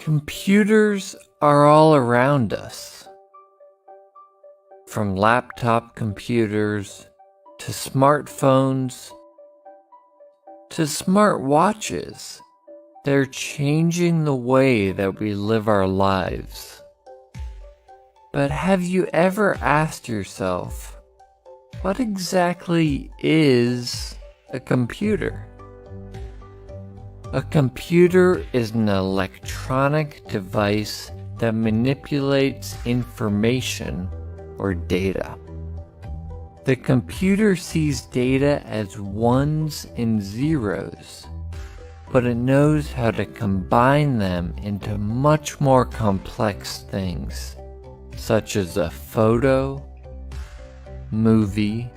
Computers are all around us. From laptop computers to smartphones to smart watches, they're changing the way that we live our lives. But have you ever asked yourself, what exactly is a computer? A computer is an electronic device that manipulates information or data. The computer sees data as ones and zeros, but it knows how to combine them into much more complex things, such as a photo, movie,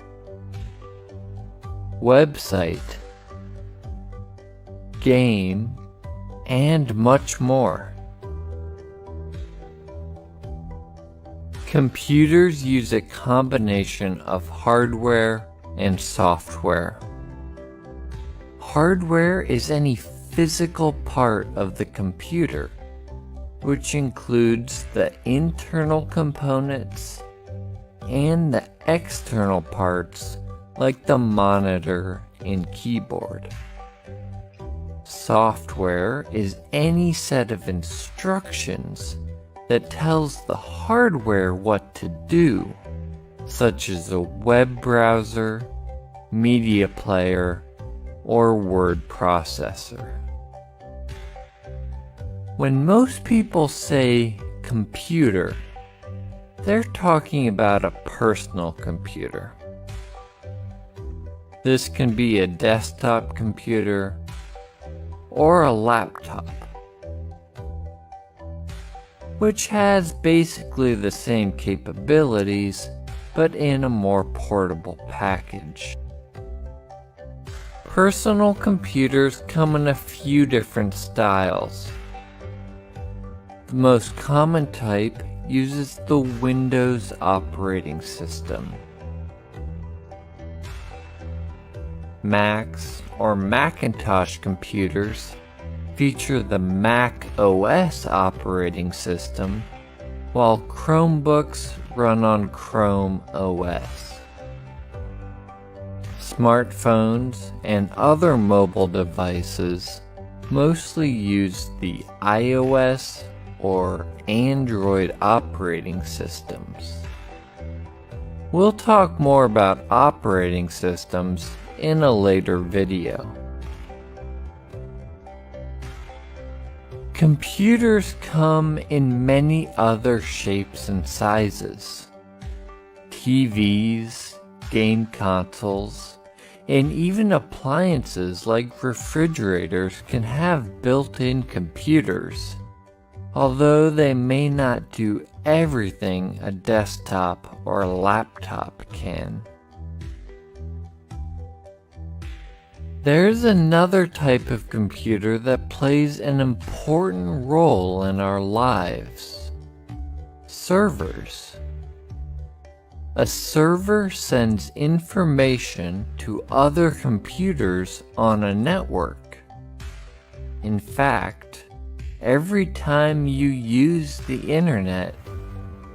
website, game, and much more. Computers use a combination of hardware and software. Hardware is any physical part of the computer, which includes the internal components and the external parts like the monitor and keyboard. Software is any set of instructions that tells the hardware what to do, such as a web browser, media player, or word processor. When most people say computer, they're talking about a personal computer. This can be a desktop computer or a laptop, which has basically the same capabilities, but in a more portable package. Personal computers come in a few different styles. The most common type uses the Windows operating system. Macs or Macintosh computers feature the Mac OS operating system, while Chromebooks run on Chrome OS. Smartphones and other mobile devices mostly use the iOS or Android operating systems. We'll talk more about operating systems in a later video. Computers come in many other shapes and sizes. TVs, game consoles, and even appliances like refrigerators can have built-in computers, although they may not do everything a desktop or a laptop can. There's another type of computer that plays an important role in our lives: servers. A server sends information to other computers on a network. In fact, every time you use the internet,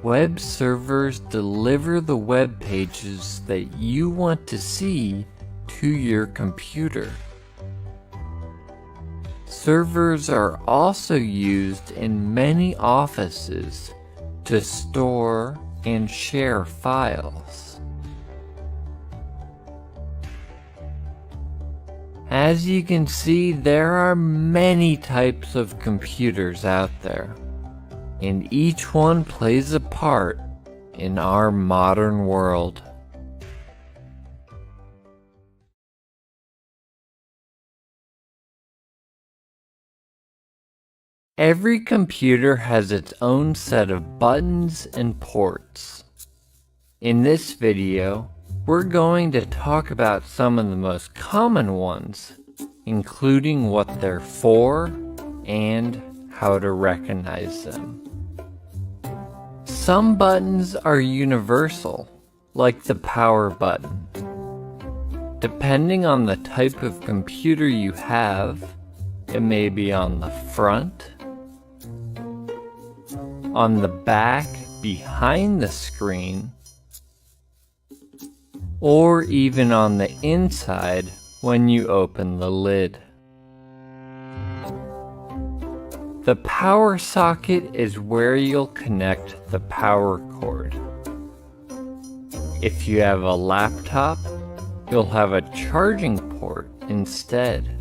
web servers deliver the web pages that you want to see to your computer. Servers are also used in many offices to store and share files. As you can see, there are many types of computers out there, and each one plays a part in our modern world. Every computer has its own set of buttons and ports. In this video, we're going to talk about some of the most common ones, including what they're for and how to recognize them. Some buttons are universal, like the power button. Depending on the type of computer you have, it may be on the front, on the back behind the screen, or even on the inside when you open the lid. The power socket is where you'll connect the power cord. If you have a laptop, you'll have a charging port instead.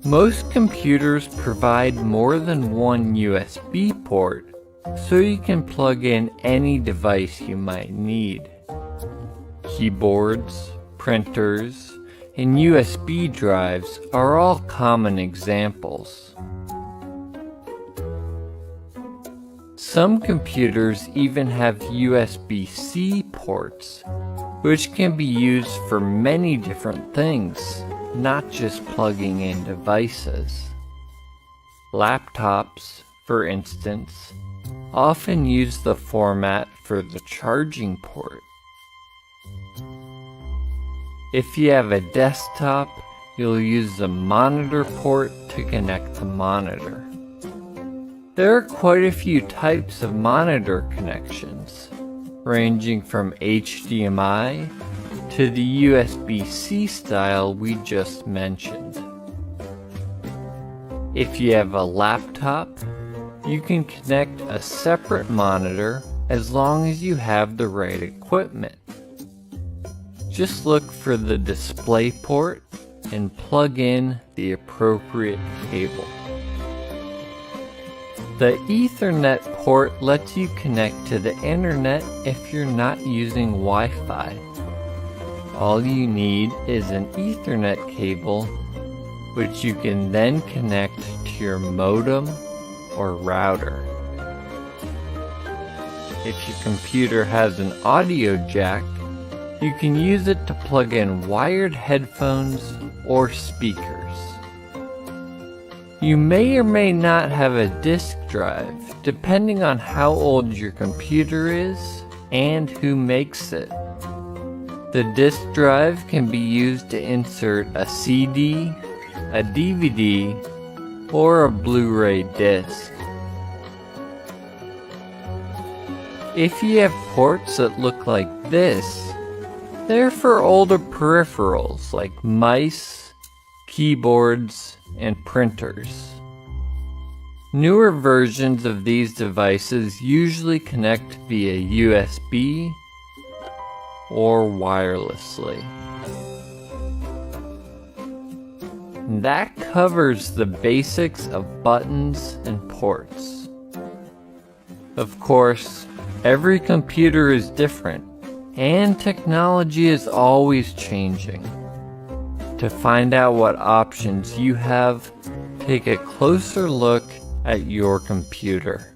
Most computers provide more than one USB port, so you can plug in any device you might need. Keyboards, printers, and USB drives are all common examples. Some computers even have USB-C ports, which can be used for many different things, not just plugging in devices. Laptops, for instance, often use the format for the charging port. If you have a desktop, you'll use the monitor port to connect the monitor. There are quite a few types of monitor connections, ranging from HDMI to the USB-C style we just mentioned. If you have a laptop, you can connect a separate monitor as long as you have the right equipment. Just look for the display port and plug in the appropriate cable. The Ethernet port lets you connect to the internet if you're not using Wi-Fi. All you need is an Ethernet cable, which you can then connect to your modem or router. If your computer has an audio jack, you can use it to plug in wired headphones or speakers. You may or may not have a disk drive, depending on how old your computer is and who makes it. The disk drive can be used to insert a CD, a DVD, or a Blu-ray disc. If you have ports that look like this, they're for older peripherals like mice, keyboards, and printers. Newer versions of these devices usually connect via USB or wirelessly. That covers the basics of buttons and ports. Of course, every computer is different, and technology is always changing. To find out what options you have, take a closer look at your computer.